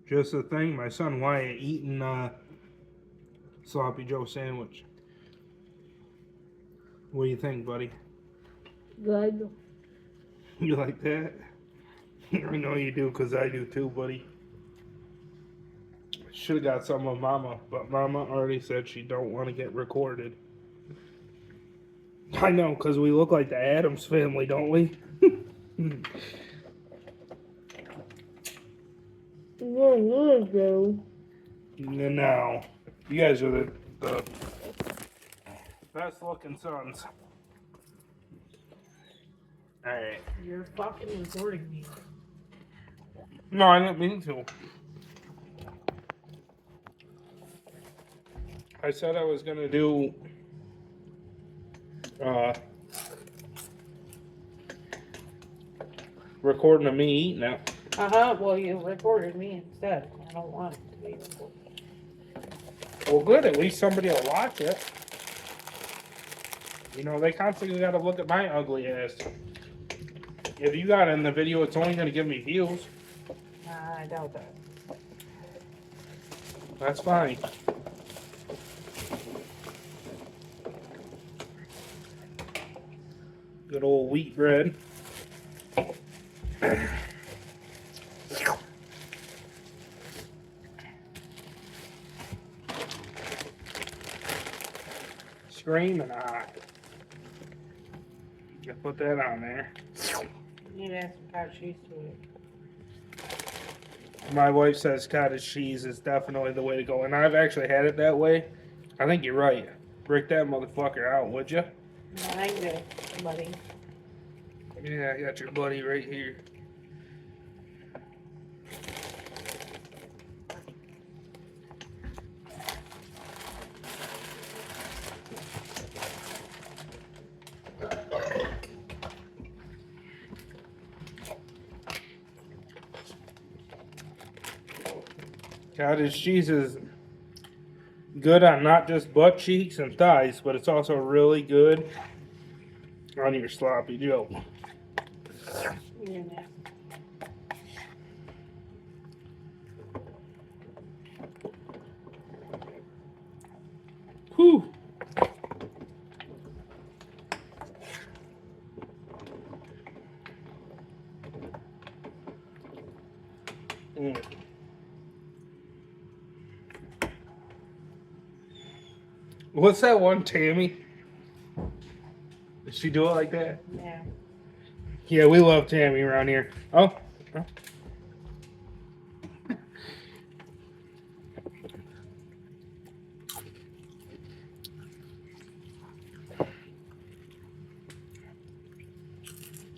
Just the thing, my son Wyatt eating Sloppy Joe sandwich. What do you think, buddy? Good. You like that? I know you do, because I do too, buddy. Should have got some of Mama, but Mama already said she don't want to get recorded. I know, because we look like the Addams family, don't we? No. No. You guys are the best looking sons. Alright. You're fucking recording me. No, I didn't mean to. I said I was going to do recording of me eating it. Well, you recorded me instead. I don't want it to be recorded. Well, good. At least somebody will watch it. You know, they constantly got to look at my ugly ass. If you got it in the video, it's only going to give me views. I doubt that. That's fine. Good old wheat bread. Screaming hot. You put that on there. You need to add some cottage cheese to it. My wife says cottage cheese is definitely the way to go, and I've actually had it that way. I think you're right. Break that motherfucker out, would you? No, I ain't good, buddy. Yeah, I got your buddy right here. Cottage cheese is good on not just butt cheeks and thighs, but it's also really good on your sloppy Joe. You're nasty. Whew. Mm. What's that one, Tammy? Does she do it like that? Yeah. Yeah, we love Tammy around here. Oh. Oh.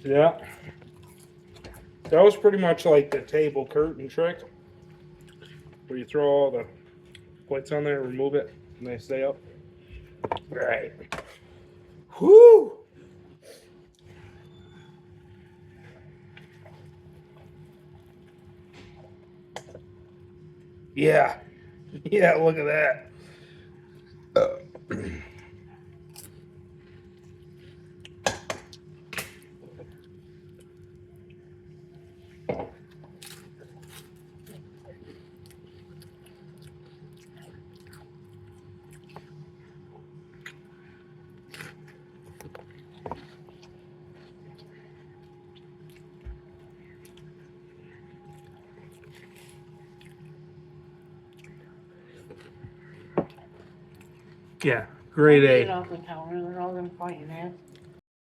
Yeah. That was pretty much like the table curtain trick, where you throw all the plates on there, remove it, and they stay up. Right. Whoo! Yeah. Yeah, look at that. Yeah, grade Get it A. off the counter. They're all gonna fight you, man.